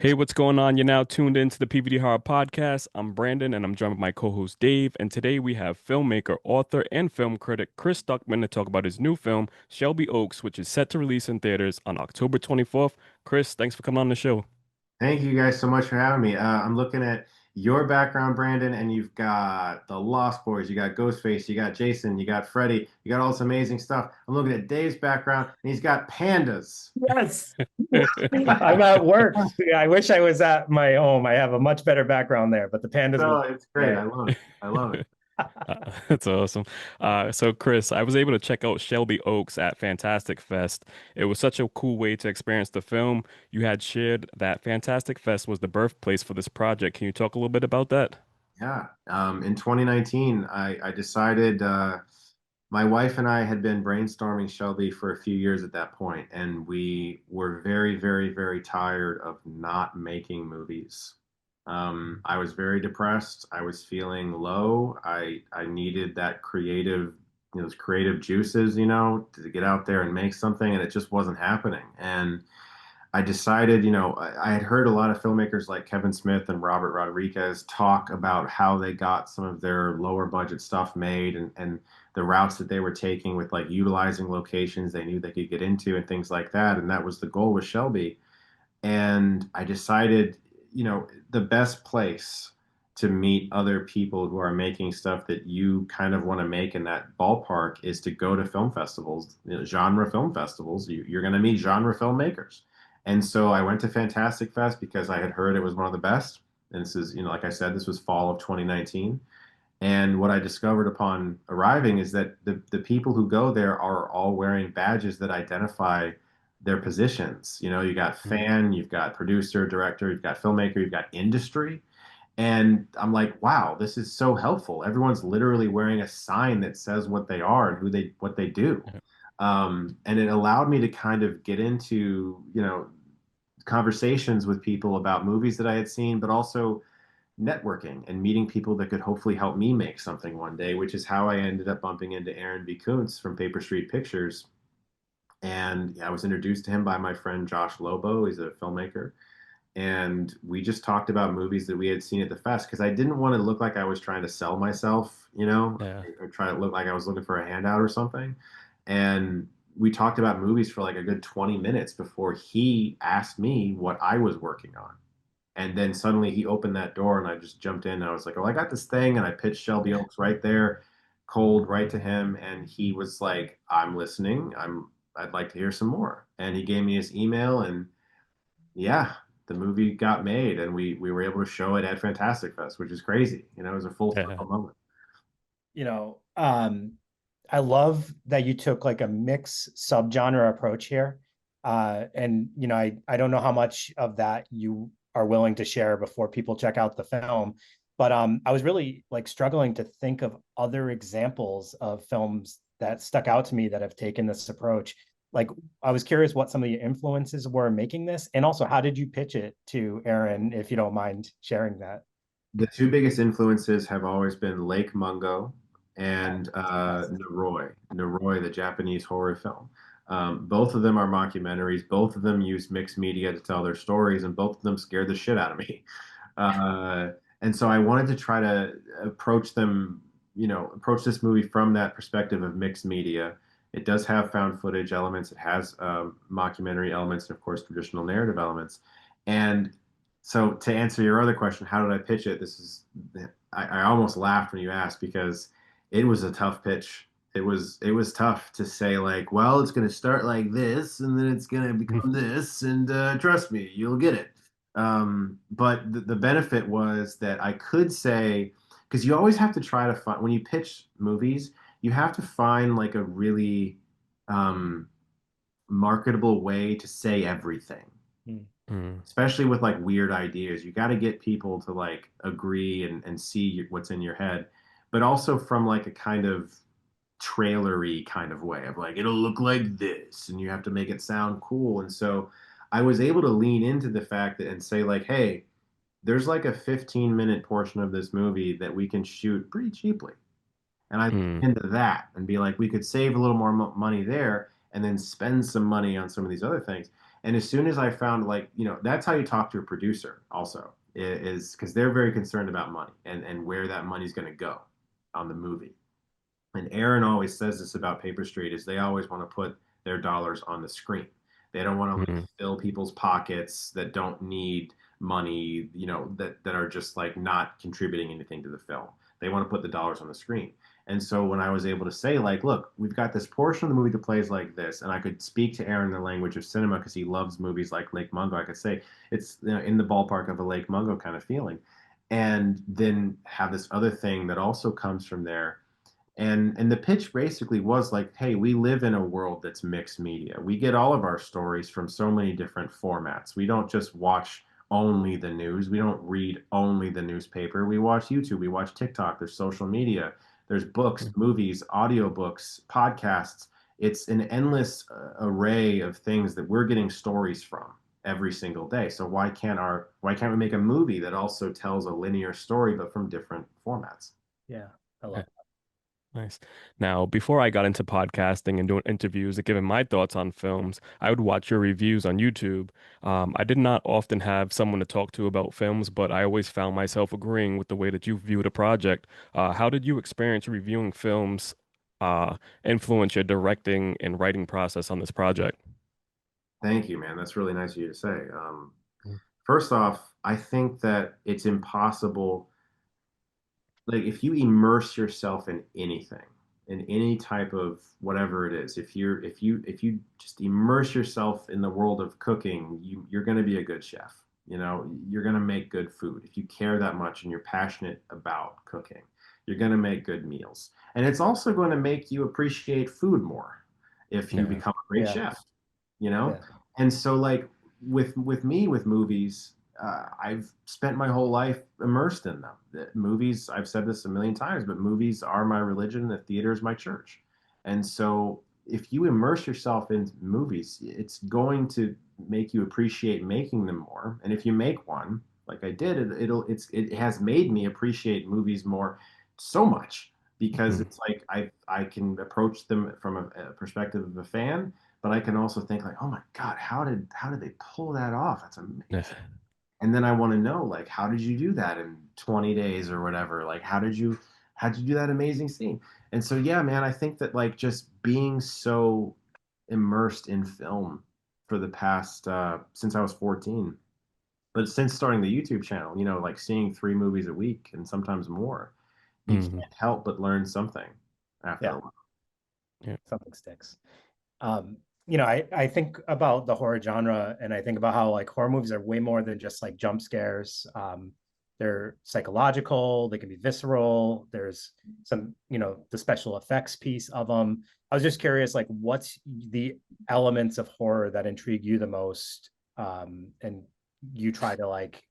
Hey, what's going on? You're now tuned into the PVD Horror Podcast. I'm Brandon and I'm joined with my co-host Dave. And today we have filmmaker, author, and film critic Chris Stuckmann to talk about his new film, Shelby Oaks, which is set to release in theaters on October 24th. Chris, thanks for coming on the show. Thank you guys so much for having me. I'm looking at your background, Brandon, and you've got the Lost Boys, you got Ghostface, you got Jason, you got Freddy, you got all this amazing stuff. I'm looking at Dave's background, and he's got pandas. Yes. I'm at work. Yeah, I wish I was at my home. I have a much better background there, but the pandas So will it's great. stay. I love it. I love it. That's awesome. So Chris, I was able to check out Shelby Oaks at Fantastic Fest. It was such a cool way to experience the film. You had shared that Fantastic Fest was the birthplace for this project. Can you talk a little bit about that? Yeah. In 2019, I decided my wife and I had been brainstorming Shelby for a few years at that point, and we were very, very, very tired of not making movies. I was very depressed. I was feeling low. I needed that creative, those creative juices, to get out there and make something, and it just wasn't happening. And I decided, I had heard a lot of filmmakers like Kevin Smith and Robert Rodriguez talk about how they got some of their lower budget stuff made and the routes that they were taking with like utilizing locations they knew they could get into and things like that. And that was the goal with Shelby. And I decided, the best place to meet other people who are making stuff that you kind of want to make in that ballpark is to go to film festivals, genre film festivals. You're going to meet genre filmmakers. And so I went to Fantastic Fest because I had heard it was one of the best. And this is, like I said, this was fall of 2019. And what I discovered upon arriving is that the people who go there are all wearing badges that identify their positions. You got fan, you've got producer, director, you've got filmmaker, you've got industry. And I'm like, wow, this is so helpful. Everyone's literally wearing a sign that says what they are and what they do. And it allowed me to kind of get into, conversations with people about movies that I had seen, but also networking and meeting people that could hopefully help me make something one day, which is how I ended up bumping into Aaron V. Kuntz from Paper Street Pictures. And I was introduced to him by my friend Josh Lobo. He's a filmmaker. And we just talked about movies that we had seen at the fest because I didn't want to look like I was trying to sell myself, Yeah. or try to look like I was looking for a handout or something. And we talked about movies for like a good 20 minutes before he asked me what I was working on. And then suddenly he opened that door and I just jumped in and I was like, oh, I got this thing. And I pitched Shelby Oaks right there, cold, right to him. And he was like, I'm listening. I'd like to hear some more. And he gave me his email and yeah, the movie got made and we were able to show it at Fantastic Fest, which is crazy. It was a full Yeah. circle moment. You know, um, I love that you took like a mix subgenre approach here. I don't know how much of that you are willing to share before people check out the film, but I was really like struggling to think of other examples of films that stuck out to me that have taken this approach. Like, I was curious what some of the influences were in making this, and also how did you pitch it to Aaron, if you don't mind sharing that? The two biggest influences have always been Lake Mungo and Yes. Noroi, the Japanese horror film. Both of them are mockumentaries. Both of them use mixed media to tell their stories, and both of them scared the shit out of me. Uh, and so I wanted to try to approach them, approach this movie from that perspective of mixed media. It does have found footage elements. It has mockumentary elements, and of course, traditional narrative elements. And so to answer your other question, how did I pitch it? I almost laughed when you asked because it was a tough pitch. It was tough to say like, well, it's going to start like this and then it's going to become this and trust me, you'll get it. But the benefit was that I could say because you always have to try to find when you pitch movies, you have to find like a really um, marketable way to say everything, Mm. especially with like weird ideas. You got to get people to like agree and see what's in your head, but also from like a kind of trailery kind of way of like it'll look like this and you have to make it sound cool. And so I was able to lean into the fact that and say like, hey, there's like a 15-minute portion of this movie that we can shoot pretty cheaply. And I leaned Mm. into that and be like, we could save a little more money there and then spend some money on some of these other things. And as soon as I found like, that's how you talk to a producer also, is because they're very concerned about money and where that money's going to go on the movie. And Aaron always says this about Paper Street is they always want to put their dollars on the screen. They don't want to like Mm. fill people's pockets that don't need money, that are just like not contributing anything to the film. They want to put the dollars on the screen. And so when I was able to say like, look, we've got this portion of the movie that plays like this, and I could speak to Aaron in the language of cinema because he loves movies like Lake Mungo, I could say it's in the ballpark of a Lake Mungo kind of feeling. And then have this other thing that also comes from there and the pitch basically was like, hey, we live in a world that's mixed media. We get all of our stories from so many different formats. We don't just watch only the news. We don't read only the newspaper. We watch YouTube, we watch TikTok, there's social media, there's books, Mm. movies, audiobooks, podcasts. It's an endless array of things that we're getting stories from every single day. So why can't we make a movie that also tells a linear story but from different formats? Yeah, I Yeah, love nice. Now, before I got into podcasting and doing interviews and giving my thoughts on films, I would watch your reviews on YouTube. I did not often have someone to talk to about films, but I always found myself agreeing with the way that you viewed a project. How did you experience reviewing films, influence your directing and writing process on this project? Thank you, man. That's really nice of you to say. Mm. First off, I think that it's impossible. Like, if you immerse yourself in anything, in any type of whatever it is, if you just immerse yourself in the world of cooking, you're going to be a good chef. You're going to make good food if you care that much and you're passionate about cooking. You're going to make good meals, and it's also going to make you appreciate food more if you Yeah. become a it. great Yeah, chef. You know, yeah, and so like with me with movies, I've spent my whole life immersed in them. Movies, I've said this a million times, but movies are my religion. The theater is my church. And so if you immerse yourself in movies, it's going to make you appreciate making them more. And if you make one, like I did, it has made me appreciate movies more so much because Mhm. it's like I can approach them from a perspective of a fan, but I can also think like, oh my God, how did they pull that off? That's Yeah. amazing. And then I want to know like, how did you do that in 20 days or whatever? Like, how'd you do that amazing scene? And so yeah, man, I think that like just being so immersed in film for the past since I was 14, but since starting the YouTube channel, like seeing 3 movies a week and sometimes more, you Mhm. can't help but learn something after yeah. a while. Yeah. Something sticks. Um, I think about the horror genre and I think about how like horror movies are way more than just like jump scares. They're psychological, they can be visceral. There's some, the special effects piece of them. I was just curious, like, what's the elements of horror that intrigue you the most, and you try to like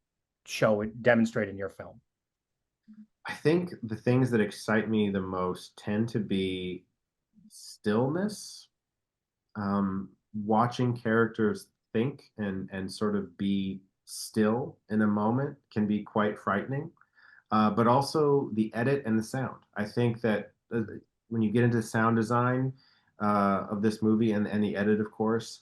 show it, demonstrate in your film? I think the things that excite me the most tend to be stillness, watching characters think and sort of be still in a moment can be quite frightening. But also the edit and the sound. I think that when you get into sound design of this movie and the edit, of course,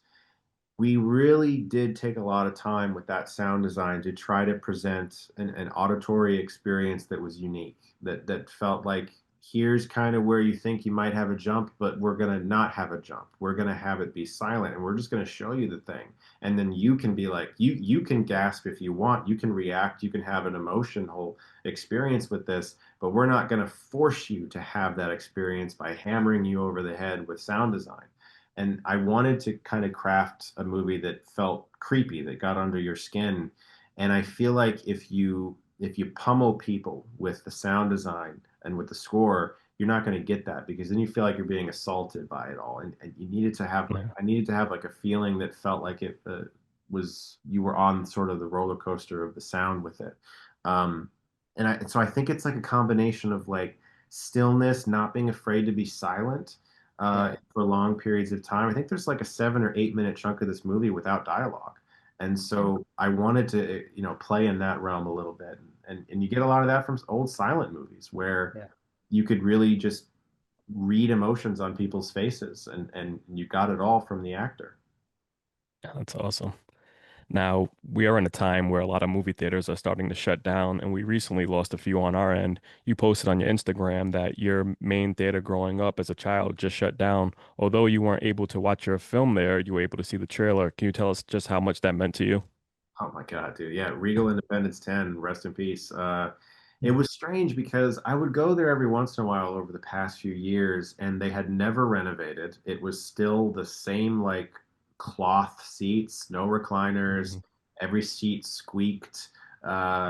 we really did take a lot of time with that sound design to try to present an auditory experience that was unique, that felt like here's kind of where you think you might have a jump, but we're going to not have a jump. We're going to have it be silent and we're just going to show you the thing. And then you can be like, you can gasp if you want, you can react, you can have an emotional experience with this, but we're not going to force you to have that experience by hammering you over the head with sound design. And I wanted to kind of craft a movie that felt creepy, that got under your skin. And I feel like if you pummel people with the sound design and with the score, you're not going to get that because then you feel like you're being assaulted by it all. And you needed to have like Yeah. I needed to have like a feeling that felt like it was you were on sort of the roller coaster of the sound with it. Um, so I think it's like a combination of like stillness, not being afraid to be silent Yeah. for long periods of time. I think there's like a 7 or 8 minute chunk of this movie without dialogue. And so I wanted to, play in that realm a little bit. And you get a lot of that from old silent movies where Yeah. you could really just read emotions on people's faces and you got it all from the actor. That's awesome. Now, we are in a time where a lot of movie theaters are starting to shut down, and we recently lost a few on our end. You posted on your Instagram that your main theater growing up as a child just shut down. Although you weren't able to watch your film there, you were able to see the trailer. Can you tell us just how much that meant to you? Oh my God, dude. Yeah, Regal Independence 10, rest in peace. It was strange because I would go there every once in a while over the past few years, and they had never renovated. It was still the same like cloth seats, no recliners, Mhm. every seat squeaked,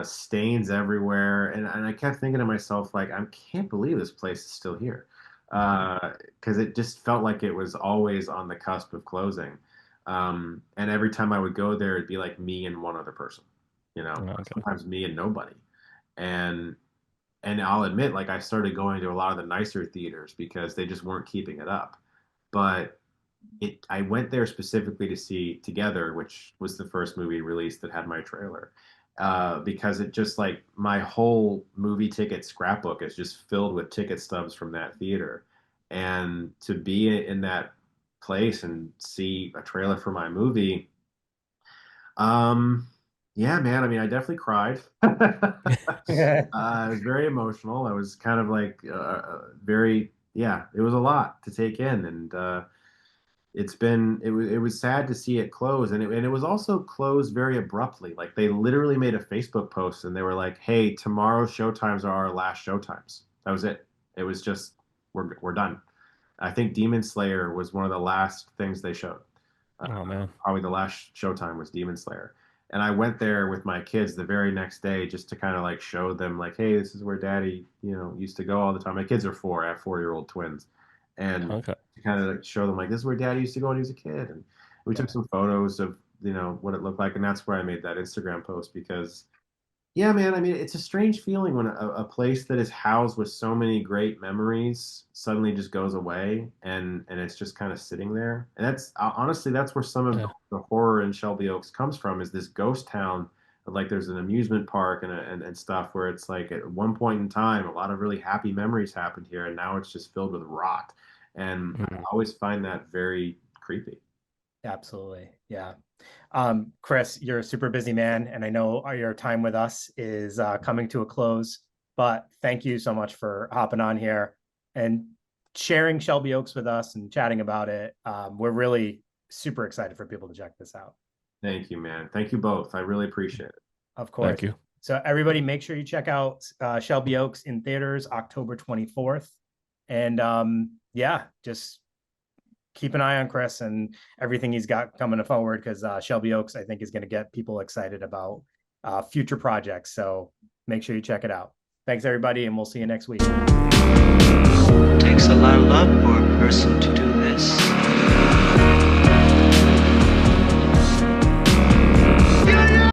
stains everywhere. And I kept thinking to myself, like, I can't believe this place is still here. Because it just felt like it was always on the cusp of closing. And every time I would go there, it'd be like me and one other person, Okay. sometimes me and nobody. And and I'll admit, like I started going to a lot of the nicer theaters because they just weren't keeping it up. But I went there specifically to see Together, which was the first movie released that had my trailer. Because it just like my whole movie ticket scrapbook is just filled with ticket stubs from that theater. And to be in that place and see a trailer for my movie, um, yeah, man. I mean, I definitely cried. It was very emotional. I was kind of like very, yeah, it was a lot to take in, and it was sad to see it close, and it was also closed very abruptly. Like they literally made a Facebook post, and they were like, "Hey, tomorrow's showtimes are our last showtimes." That was it. It was just we're done. I think Demon Slayer was one of the last things they showed. Oh man. Probably the last showtime was Demon Slayer. And I went there with my kids the very next day just to kind of like show them like, hey, this is where daddy, used to go all the time. My kids are four. I have 4-year-old twins. And Okay. to kind of like show them like this is where daddy used to go when he was a kid. And we took Yeah. some photos of, what it looked like. And that's where I made that Instagram post because yeah, man. I mean, it's a strange feeling when a place that is housed with so many great memories suddenly just goes away and it's just kind of sitting there. And that's honestly, that's where some of Yeah. the horror in Shelby Oaks comes from is this ghost town. Like there's an amusement park and stuff where it's like at one point in time, a lot of really happy memories happened here, and now it's just filled with rot. And I Mhm. always find that very creepy. Absolutely. Yeah. Chris, you're a super busy man, and I know your time with us is coming to a close. But thank you so much for hopping on here and sharing Shelby Oaks with us and chatting about it. We're really super excited for people to check this out. Thank you, man. Thank you both. I really appreciate it. Of Thank course. you. So everybody, make sure you check out Shelby Oaks in theaters October 24th. And yeah, just keep an eye on Chris and everything he's got coming forward because Shelby Oaks, I think, is going to get people excited about future projects. So make sure you check it out. Thanks, everybody, and we'll see you next week. Takes a lot of love for a person to do this.